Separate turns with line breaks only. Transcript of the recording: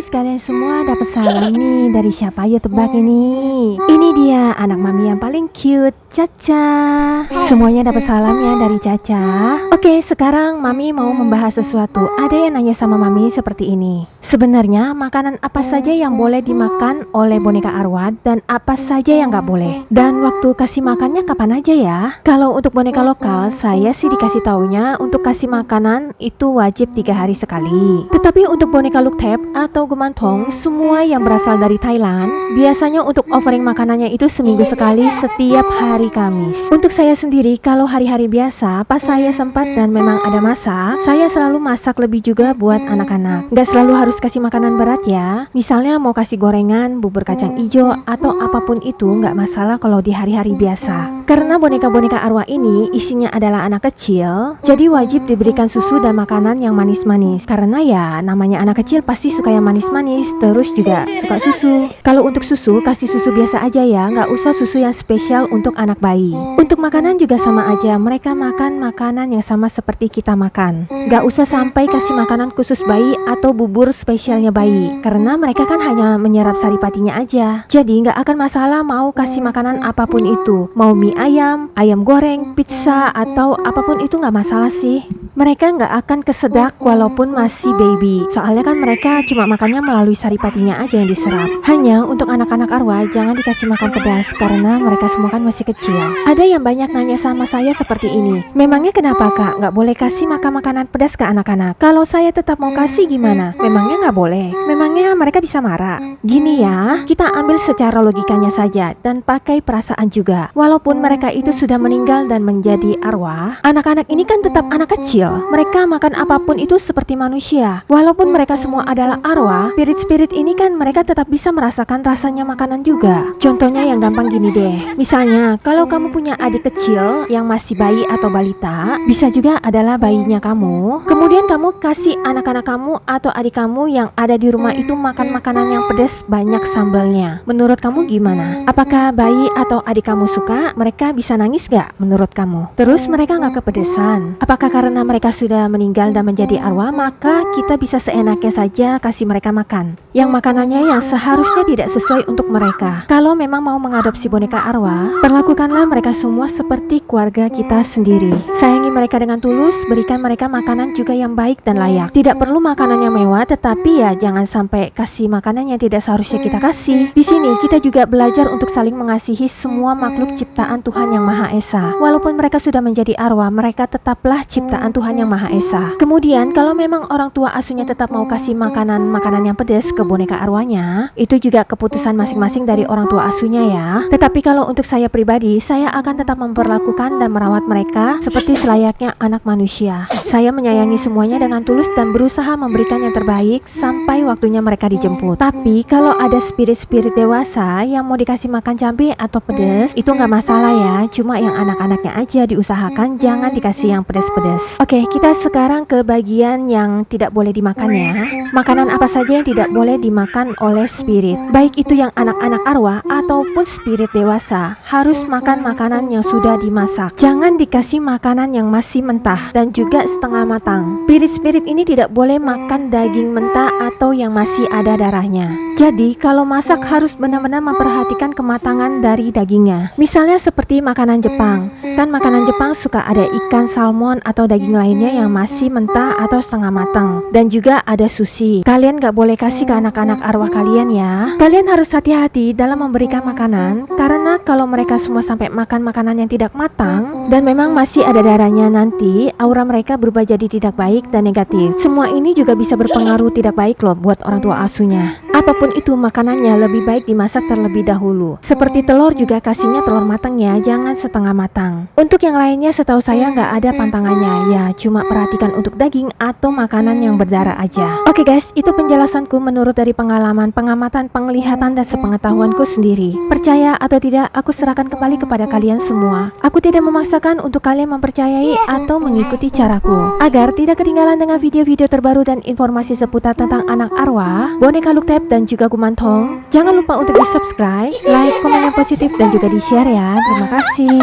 guys, kalian semua dapat salam nih dari siapa? Ayo tebak ini. Ini dia anak mami yang paling cute, Caca. Semuanya dapat salam ya dari Caca. Oke, sekarang mami mau membahas sesuatu. Ada yang nanya sama mami seperti ini. Sebenarnya makanan apa saja yang boleh dimakan oleh boneka arwah dan apa saja yang nggak boleh? Dan waktu kasih makannya kapan aja ya? Kalau untuk boneka lokal, saya sih dikasih taunya untuk kasih makanan itu wajib 3 hari sekali. Tetapi untuk boneka Luktep atau Gemantong, semua yang berasal dari Thailand, biasanya untuk offering makanannya itu seminggu sekali setiap hari Kamis. Untuk saya sendiri, kalau hari-hari biasa, pas saya sempat dan memang ada masak, saya selalu masak lebih juga buat anak-anak. Gak selalu harus kasih makanan berat ya. Misalnya mau kasih gorengan, bubur kacang ijo, atau apapun itu gak masalah kalau di hari-hari biasa. Karena boneka-boneka arwah ini isinya adalah anak kecil, jadi wajib diberikan susu dan makanan yang manis-manis. Karena ya namanya anak kecil pasti suka yang manis-manis, terus juga suka susu. Kalau untuk susu, kasih susu biasa aja ya, nggak usah susu yang spesial untuk anak bayi. Untuk makanan juga sama aja, mereka makan makanan yang sama seperti kita makan. Nggak usah sampai kasih makanan khusus bayi atau bubur spesialnya bayi, karena mereka kan hanya menyerap saripatinya aja. Jadi nggak akan masalah mau kasih makanan apapun itu, mau mie ayam, ayam goreng, pizza, atau apapun itu nggak masalah sih. Mereka nggak akan kesedak walaupun masih baby. Soalnya kan mereka cuma makannya melalui saripatinya aja yang diserap. Hanya untuk anak-anak arwah jangan dikasih makan pedas karena mereka semua kan masih kecil. Ada yang banyak nanya sama saya seperti ini. Memangnya kenapa kak nggak boleh kasih makan makanan pedas ke anak-anak? Kalau saya tetap mau kasih gimana? Memangnya nggak boleh? Memangnya mereka bisa marah? Gini ya, kita ambil secara logikanya saja dan pakai perasaan juga. Walaupun mereka itu sudah meninggal dan menjadi arwah, anak-anak ini kan tetap anak kecil. Mereka makan apapun itu seperti manusia. Walaupun mereka semua adalah arwah, spirit-spirit ini kan mereka tetap bisa merasakan rasanya makanan juga. Contohnya yang gampang gini deh. Misalnya, kalau kamu punya adik kecil yang masih bayi atau balita, bisa juga adalah bayinya kamu. Kemudian kamu kasih anak-anak kamu atau adik kamu yang ada di rumah itu makan makanan yang pedas banyak sambalnya. Menurut kamu gimana? Apakah bayi atau adik kamu suka? Mereka bisa nangis gak menurut kamu? Terus mereka gak kepedesan? Apakah karena mereka sudah meninggal dan menjadi arwah, maka kita bisa seenaknya saja kasih mereka makan yang makanannya yang seharusnya tidak sesuai untuk mereka? Kalau memang mau mengadopsi boneka arwah, perlakukanlah mereka semua seperti keluarga kita sendiri. Sayangi mereka dengan tulus, berikan mereka makanan juga yang baik dan layak. Tidak perlu makanan yang mewah, tetapi ya jangan sampai kasih makanan yang tidak seharusnya kita kasih. Di sini kita juga belajar untuk saling mengasihi semua makhluk ciptaan Tuhan Yang Maha Esa. Walaupun mereka sudah menjadi arwah, mereka tetaplah ciptaan Tuhan Yang Maha Esa. Kemudian kalau memang orang tua asuhnya tetap mau kasih makanan yang pedas ke boneka arwahnya, itu juga keputusan masing-masing dari orang tua asuhnya ya. Tetapi kalau untuk saya pribadi, saya akan tetap memperlakukan dan merawat mereka seperti selayaknya anak manusia. Saya menyayangi semuanya dengan tulus dan berusaha memberikan yang terbaik sampai waktunya mereka dijemput. Tapi kalau ada spirit-spirit dewasa yang mau dikasih makan cabai atau pedas, itu nggak masalah ya. Cuma yang anak-anaknya aja diusahakan jangan dikasih yang pedas-pedas. Oke, kita sekarang ke bagian yang tidak boleh dimakan ya. Makanan apa saja yang tidak boleh dimakan oleh spirit, baik itu yang anak-anak arwah ataupun spirit dewasa, harus makan makanan yang sudah dimasak. Jangan dikasih makanan yang masih mentah dan juga setengah matang. Spirit-spirit ini tidak boleh makan daging mentah atau yang masih ada darahnya. Jadi kalau masak harus benar-benar memperhatikan kematangan dari dagingnya. Misalnya seperti makanan Jepang. Kan makanan Jepang suka ada ikan, salmon, atau daging lainnya yang masih mentah atau setengah matang. Dan juga ada sushi. Kalian gak boleh kasih ke anak-anak arwah kalian ya. Kalian harus hati-hati dalam memberikan makanan, karena kalau mereka semua sampai makan makanan yang tidak matang dan memang masih ada darahnya, nanti aura mereka berubah jadi tidak baik dan negatif. Semua ini juga bisa berpengaruh tidak baik loh buat orang tua asuhnya. Apapun itu makanannya lebih baik dimasak terlebih dahulu. Seperti telur juga kasihnya telur matang ya, jangan setengah matang. Untuk yang lainnya setahu saya nggak ada pantangannya ya, cuma perhatikan untuk daging atau makanan yang berdarah aja. Oke guys, itu penjelasanku menurut dari pengalaman, pengamatan, penglihatan dan sepengetahuanku sendiri. Percaya atau tidak, aku serahkan kembali kepada kalian semua. Aku tidak memaksakan untuk kalian mempercayai atau mengikuti caraku. Agar tidak ketinggalan dengan video-video terbaru dan informasi seputar tentang anak arwah, boneka Luktep dan juga Gemantong, jangan lupa untuk di subscribe, like, komen yang positif dan juga di share ya. Terima kasih.